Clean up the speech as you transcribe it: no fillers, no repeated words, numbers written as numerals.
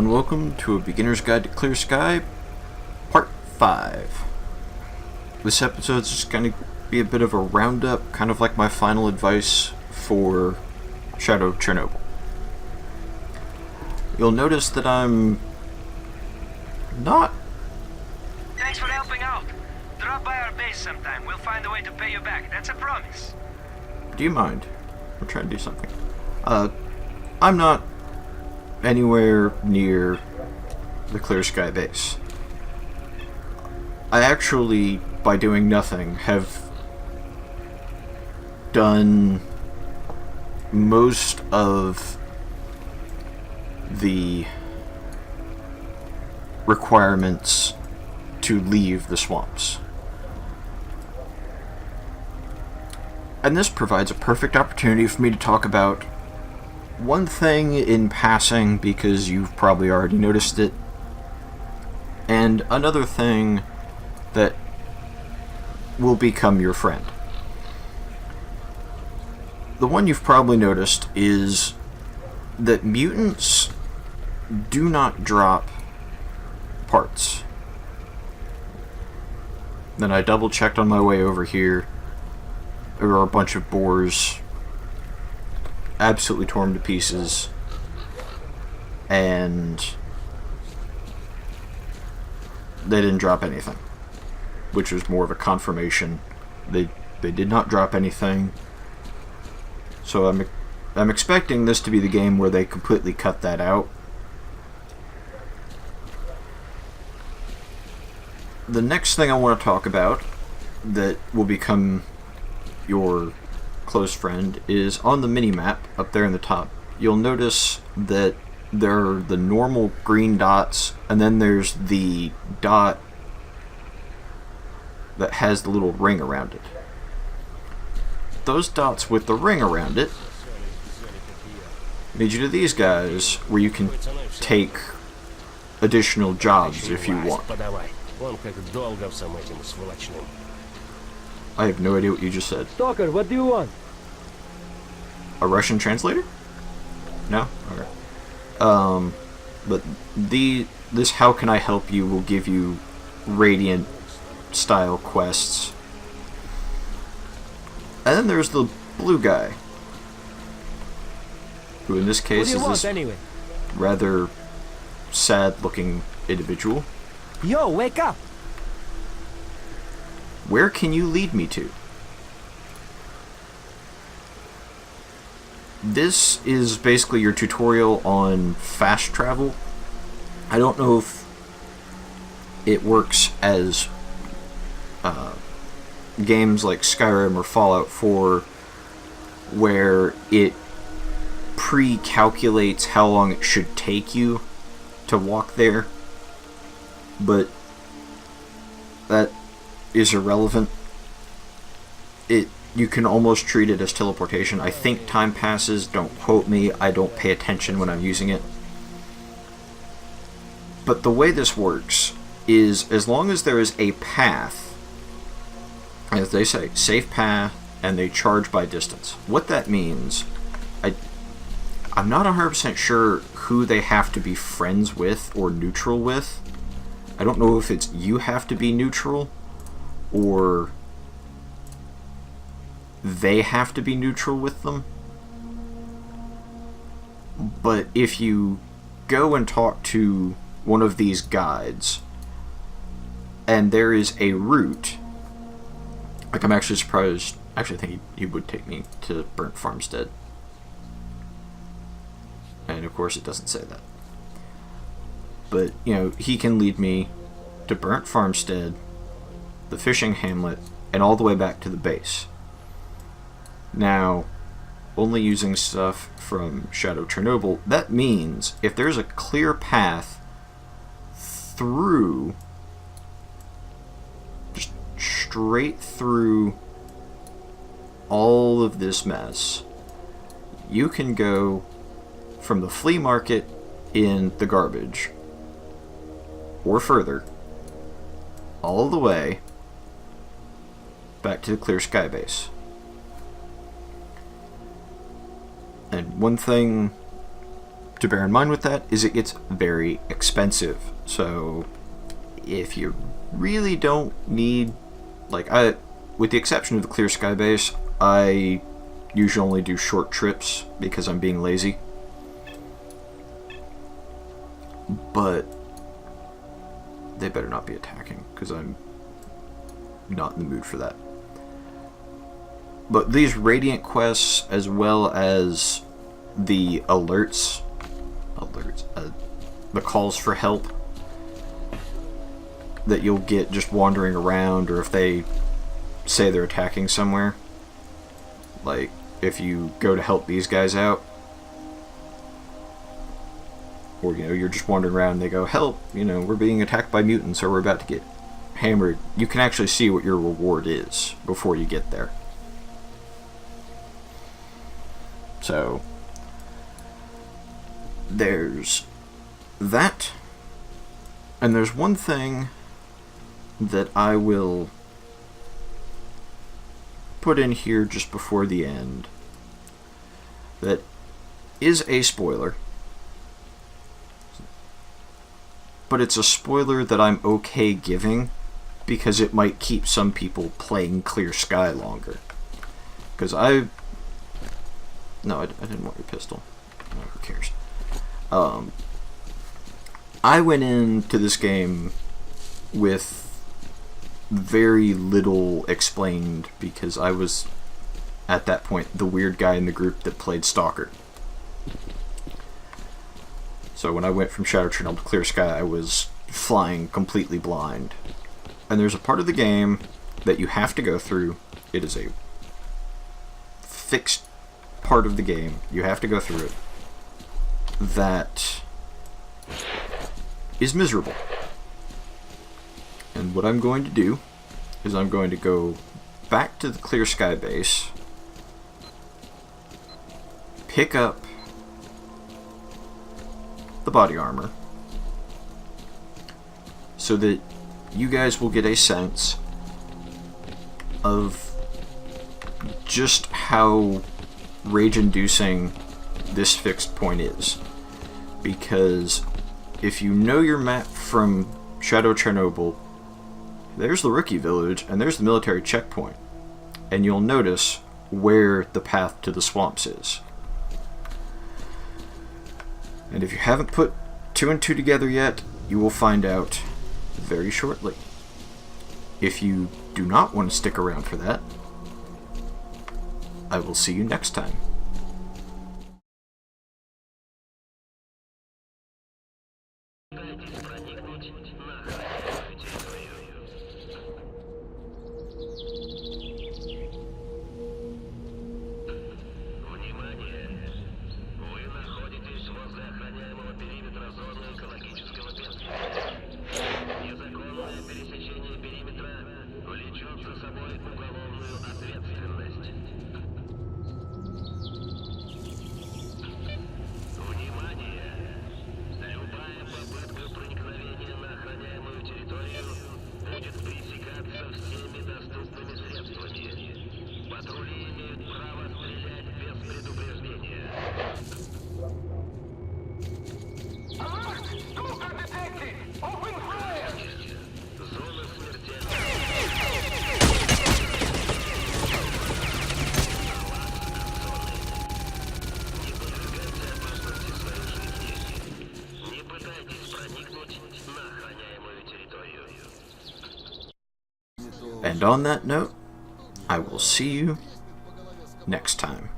and welcome to A Beginner's Guide to Clear Sky, Part 5. This episode's just going to be a bit of a roundup, kind of like my final advice for Shadow of Chernobyl. You'll notice that I'm not... Thanks for helping out. Drop by our base sometime. We'll find a way to pay you back. That's a promise. Do you mind? We're trying to do something. I'm not anywhere near the Clear Sky base. I actually, by doing nothing, have done most of the requirements to leave the swamps. And this provides a perfect opportunity for me to talk about one thing in passing, because you've probably already noticed it, and another thing that will become your friend. The one you've probably noticed is that mutants do not drop parts. Then I double checked on my way over here. There are a bunch of boars absolutely torn to pieces, and they didn't drop anything, which was more of a confirmation. They did not drop anything, so I'm expecting this to be the game where they completely cut that out. The next thing I want to talk about that will become your close friend is on the mini-map up there in the top. You'll notice that there are the normal green dots, and then there's the dot that has the little ring around it. Those dots with the ring around it lead you to these guys, where you can take additional jobs if you want. I have no idea what you just said. Stalker, what do you want? A Russian translator? No? Okay. But this How Can I Help You will give you Radiant style quests. And then there's the blue guy, who in this case is this anyway? rather sad looking individual. Yo, wake up! Where can you lead me to? This is basically your tutorial on fast travel. I don't know if it works as games like Skyrim or Fallout 4, where it pre-calculates how long it should take you to walk there, but that is irrelevant. You can almost treat it as teleportation. I think time passes, don't quote me, I don't pay attention when I'm using it. But the way this works is, as long as there is a path, as they say, safe path, and they charge by distance. What that means, I'm not 100% sure who they have to be friends with or neutral with. I don't know if it's you have to be neutral, or they have to be neutral with them. But if you go and talk to one of these guides, and there is a route, like, I'm actually surprised, actually I think he would take me to Burnt Farmstead. And of course it doesn't say that. But, you know, he can lead me to Burnt Farmstead, the fishing hamlet, and all the way back to the base. Now, only using stuff from Shadow Chernobyl, that means if there's a clear path through, just straight through all of this mess, you can go from the flea market in the garbage, or further, all the way back to the Clear Sky base. And one thing to bear in mind with that is it gets very expensive. So if you really don't need, like, with the exception of the Clear Sky base, I usually only do short trips because I'm being lazy. But they better not be attacking, because I'm not in the mood for that. But these Radiant quests, as well as the alerts, the calls for help that you'll get just wandering around, or if they say they're attacking somewhere, like if you go to help these guys out, or you're just wandering around and they go, help, we're being attacked by mutants, or we're about to get hammered, you can actually see what your reward is before you get there. So there's that, and there's one thing that I will put in here just before the end that is a spoiler, but it's a spoiler that I'm okay giving because it might keep some people playing Clear Sky longer. Because I didn't want your pistol. No, who cares? I went into this game with very little explained because I was, at that point, the weird guy in the group that played Stalker. So when I went from Shadow Channel to Clear Sky, I was flying completely blind. And there's a part of the game that you have to go through. It is a fixed part of the game. You have to go through it. That is miserable. And what I'm going to do is I'm going to go back to the Clear Sky base, pick up the body armor, so that you guys will get a sense of just how rage-inducing this fixed point is. Because if you know your map from Shadow Chernobyl, there's the rookie village and there's the military checkpoint, and you'll notice where the path to the swamps is. And if you haven't put 2 and 2 together yet, you will find out very shortly. If you do not want to stick around for that, I will see you next time. And on that note, I will see you next time.